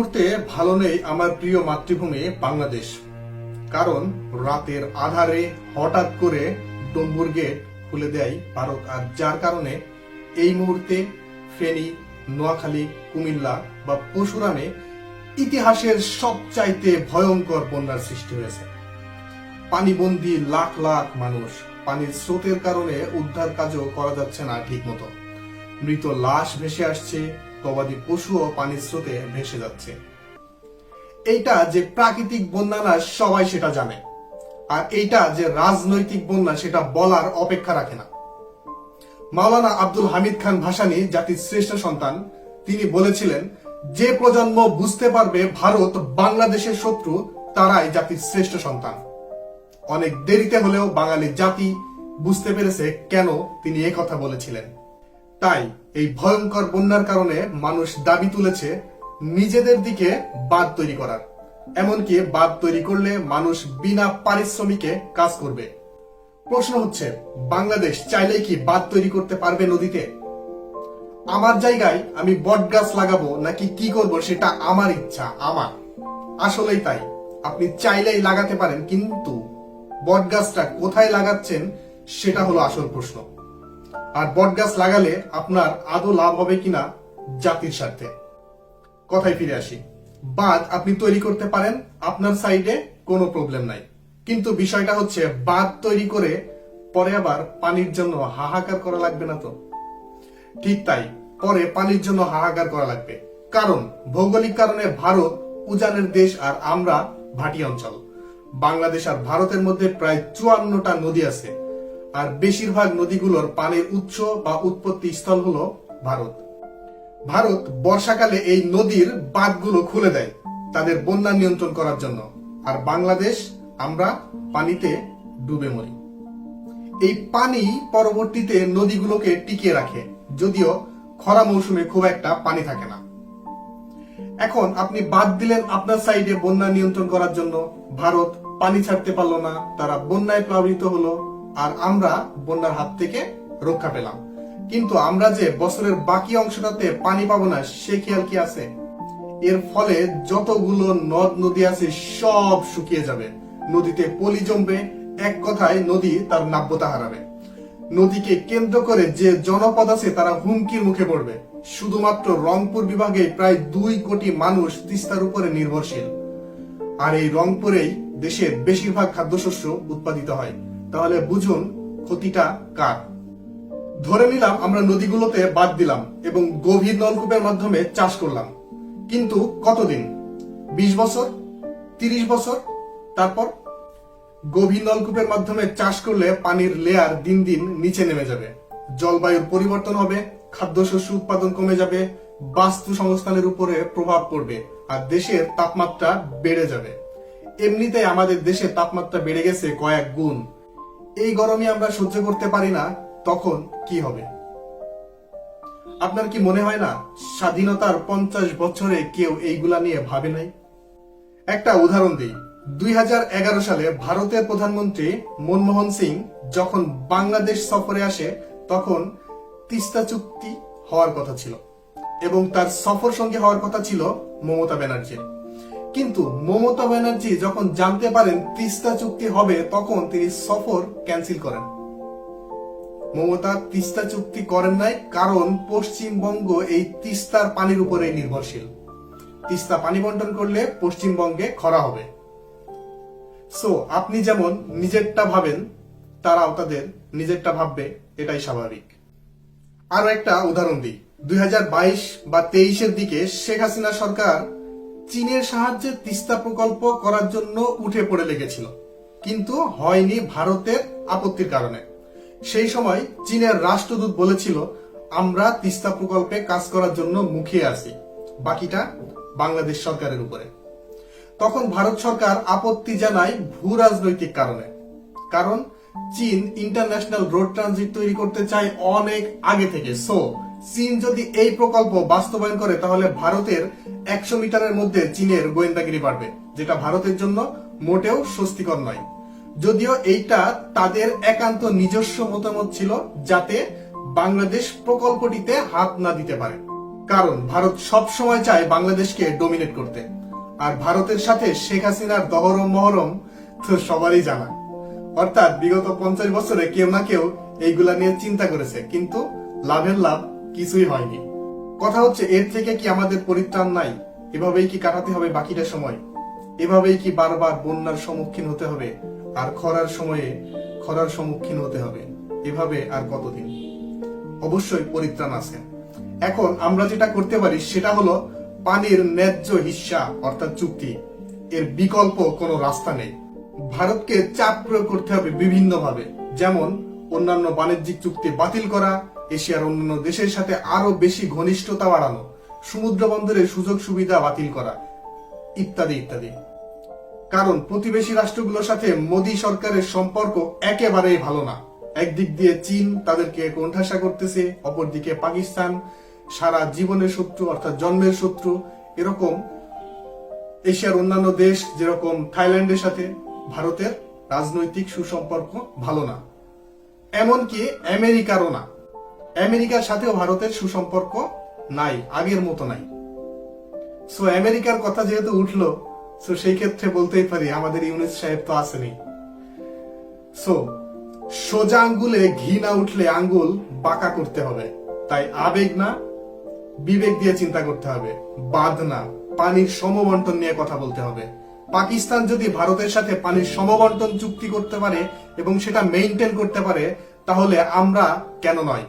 মুহূর্তে ভালো নেই আমার প্রিয় মাতৃভূমি বাংলাদেশ। কারণ রাতের আধারে হঠাৎ করে ডম্বুর গেট খুলে দেয় ভারত, আর যার কারণে এই মুহূর্তে ফেনী, নোয়াখালী, কুমিল্লা বা পরশুরামে ইতিহাসের সবচাইতে ভয়ঙ্কর বন্যার সৃষ্টি হয়েছে। পানিবন্দী লাখ লাখ মানুষ, পানির স্রোতের কারণে উদ্ধার কাজও করা যাচ্ছে না ঠিক মতো। মৃত লাশ ভেসে আসছে, গবাদি পশুও পানির স্রোতে ভেসে যাচ্ছে। এইটা যে প্রাকৃতিক বন্যা না, সবাই সেটা জানে, আর এইটা যে রাজনৈতিক বন্যা সেটা বলার অপেক্ষা রাখে না। মাওলানা আব্দুল হামিদ খান ভাসানী, জাতির শ্রেষ্ঠ সন্তান, তিনি বলেছিলেন, যে প্রজন্ম বুঝতে পারবে ভারত বাংলাদেশের শত্রু, তারাই জাতির শ্রেষ্ঠ সন্তান। অনেক দেরিতে হলেও বাঙালি জাতি বুঝতে পেরেছে কেন তিনি এই কথা বলেছিলেন। তাই এই ভয়ঙ্কর বন্যার কারণে মানুষ দাবি তুলেছে নিজেদের দিকে বাঁধ তৈরি করার। এমনকি বাঁধ তৈরি করলে মানুষ বিনা পারিশ্রমিকে কাজ করবে। প্রশ্ন হচ্ছে, বাংলাদেশ চাইলেই কি বাঁধ তৈরি করতে পারবে নদীতে? আমার জায়গায় আমি বট গাছ লাগাবো নাকি কি করব সেটা আমার ইচ্ছা, আমার। আসলেই তাই, আপনি চাইলেই লাগাতে পারেন, কিন্তু বট গাছটা কোথায় লাগাচ্ছেন সেটা হলো আসল প্রশ্ন। আর বট গাছ লাগালে আপনার আদৌ লাভ হবে কিনা জাতির স্বার্থে। কথায় ফিরে আসি, বাঁধ আপনি তৈরি করতে পারেন, আপনার সাইডে কোনো প্রবলেম নাই, কিন্তু বিষয়টা হচ্ছে বাঁধ তৈরি করে পরে আবার পানির জন্য হাহাকার করা লাগবে না তো? ঠিক তাই, পরে পানির জন্য হাহাকার করা লাগবে। কারণ ভৌগোলিক কারণে ভারত উজানের দেশ আর আমরা ভাটি অঞ্চল। বাংলাদেশ আর ভারতের মধ্যে প্রায় 54টা নদী আছে, আর বেশিরভাগ নদীগুলোর পানির উৎস বা উৎপত্তি স্থল হলো ভারত। ভারত বর্ষাকালে এই নদীর বাঁধগুলো খুলে দেয় তাদের বন্যা নিয়ন্ত্রণ করার জন্য, আর বাংলাদেশ আমরা পানিতে ডুবে মরি। এই পানি পরবর্তীতে নদীগুলোকে টিকিয়ে রাখে, যদিও খরা মৌসুমে খুব একটা পানি থাকে না। এখন আপনি বাঁধ দিলেন আপনার সাইডে বন্যা নিয়ন্ত্রণ করার জন্য, ভারত পানি ছাড়তে পারলো না, তারা বন্যায় প্লাবিত হলো, আর আমরা বন্যার হাত থেকে রক্ষা পেলাম। কিন্তু আমরা যে বছরের বাকি অংশটাতে পানি পাবো না, সে খেয়াল কি আছে? এর ফলে যতগুলো নদ নদী আছে সব শুকিয়ে যাবে, নদীতে পলি জমবে, এক কথায় নদী তার নাব্যতা হারাবে। নদীকে কেন্দ্র করে যে জনপদ আছে তারা হুমকির মুখে পড়বে। শুধুমাত্র রংপুর বিভাগে প্রায় 2 কোটি মানুষ তিস্তার উপরে নির্ভরশীল, আর এই রংপুরেই দেশের বেশিরভাগ খাদ্যশস্য উৎপাদিত হয়। তাহলে বুঝুন ক্ষতিটা কার। ধরে নিলাম আমরা নদীগুলোতে বাদ দিলাম এবং গভীর নলকূপের মাধ্যমে চাষ করলাম, কিন্তু কতদিন? 20 বছর, 30 বছর? তারপর গভীর নলকূপের মাধ্যমে চাষ করলে পানির লেয়ার দিন দিন নিচে নেমে যাবে, জলবায়ুর পরিবর্তন হবে, খাদ্যশস্য উৎপাদন কমে যাবে, বাস্তু সংস্থানের উপরে প্রভাব পড়বে, আর দেশের তাপমাত্রা বেড়ে যাবে। এমনিতেই আমাদের দেশের তাপমাত্রা বেড়ে গেছে কয়েক গুণ। এই গরমে আমরা সহ্য করতে পারি না, তখন কি হবে? আপনার কি মনে হয় না স্বাধীনতার 50 বছরে কেউ এইগুলা নিয়ে ভাবে নাই? একটা উদাহরণ দিই। 2011 সালে ভারতের প্রধানমন্ত্রী মনমোহন সিং যখন বাংলাদেশ সফরে আসে, তখন তিস্তা চুক্তি হওয়ার কথা ছিল এবং তার সফর সঙ্গে হওয়ার কথা ছিল মমতা ব্যানার্জির। কিন্তু মমতা ব্যানার্জি যখন জানতে পারেন তিস্তা চুক্তি হবে, তখন তিনি সফর ক্যান্সেল করেন। মমতা তিস্তা চুক্তি করেন নাই, কারণ পশ্চিমবঙ্গ এই তিস্তার পানির উপরে নির্ভরশীল। তিস্তা পানি বন্টন করলে পশ্চিমবঙ্গে খরা হবে। সো আপনি যেমন নিজেরটা ভাবেন, তারাও তাদের নিজেরটা ভাববে, এটাই স্বাভাবিক। আরো একটা উদাহরণ দিই। 2022 বা 23-এর দিকে শেখ হাসিনা সরকার চীনের সাহায্যে তিস্তা প্রকল্প করার জন্য উঠে পড়ে লেগেছিল, কিন্তু হয়নি ভারতের আপত্তির কারণে। সেই সময় চীনের রাষ্ট্রদূত বলেছিল, আমরা তিস্তা প্রকল্পে কাজ করার জন্য মুখিয়ে আছি, বাকিটা বাংলাদেশ সরকারের উপরে। তখন ভারত সরকার আপত্তি জানায় ভূ রাজনৈতিক কারণে, কারণ চীন ইন্টারন্যাশনাল রোড ট্রানজিট তৈরি করতে চায় অনেক আগে থেকে। সো চীন যদি এই প্রকল্প বাস্তবায়ন করে, তাহলে ভারতের 100 মিটারের মধ্যে চীনের গোয়েন্দাগিরি বাড়বে, যেটা ভারতের জন্য মোটেও স্বস্তিকর নয়। যদিও এইটা তাদের একান্ত নিজস্ব মতামত ছিল, যাতে বাংলাদেশ প্রকল্পটিতে হাত না দিতে পারে। কারণ ভারত সব সময় চায় বাংলাদেশকে ডমিনেট করতে, আর ভারতের সাথে শেখ হাসিনার দহরম মহরম তো সবারই জানা। অর্থাৎ বিগত 50 বছরে কেউ না কেউ এইগুলা নিয়ে চিন্তা করেছে, কিন্তু লাভের লাভ কিছুই হয়নি। কথা হচ্ছে, এর থেকে কি আমাদের পরিত্রাণ নাই? এভাবেই কি কাটাতে হবে বাকিটা সময়? এভাবেই কি বারবার বন্যার সম্মুখীন হতে হবে, আর খরার সময়ে খরার সম্মুখীন হতে হবে? এভাবে আর কতদিন? অবশ্যই পরিত্রাণ আছে। এখন আমরা যেটা করতে পারি সেটা হলো পানির ন্যায্য হিস্সা অর্থাৎ চুক্তি। এর বিকল্প কোনো রাস্তা নেই। ভারতকে চাপ প্রয়োগ করতে হবে বিভিন্নভাবে, যেমন অন্যান্য বাণিজ্যিক চুক্তি বাতিল করা, এশিয়ার অন্যান্য দেশের সাথে আরো বেশি ঘনিষ্ঠতা বাড়ানো, সমুদ্র বন্দরের সুযোগ সুবিধা বাতিল করা, ইত্যাদি ইত্যাদি। কারণ প্রতিবেশী রাষ্ট্রগুলোর সাথে মোদী সরকারের সম্পর্ক একেবারেই ভালো না। একদিক দিয়ে চীন তাদেরকে কোণঠাসা করতেছে, অপরদিকে পাকিস্তান সারা জীবনের শত্রু অর্থাৎ জন্মের শত্রু। এরকম এশিয়ার অন্যান্য দেশ যেরকম থাইল্যান্ডের সাথে ভারতের রাজনৈতিক সুসম্পর্ক ভালো না, এমনকি আমেরিকারও না। আমেরিকার সাথেও ভারতের সুসম্পর্ক নাই, আগের মতো নাই। সো আমেরিকার কথা যেহেতু উঠলো, সো সেই ক্ষেত্রে বলতেই পারি আমাদের ইউনুস সাহেব তো আসেনি। সো সোজা আঙ্গুলে ঘি না উঠলে আঙ্গুল বাঁকা করতে হবে। তাই আবেগ না, বিবেক দিয়ে চিন্তা করতে হবে। বাঁধ না, পানির সমবন্টন নিয়ে কথা বলতে হবে। পাকিস্তান যদি ভারতের সাথে পানির সমবন্টন চুক্তি করতে পারে এবং সেটা মেইনটেইন করতে পারে, তাহলে আমরা কেন নয়?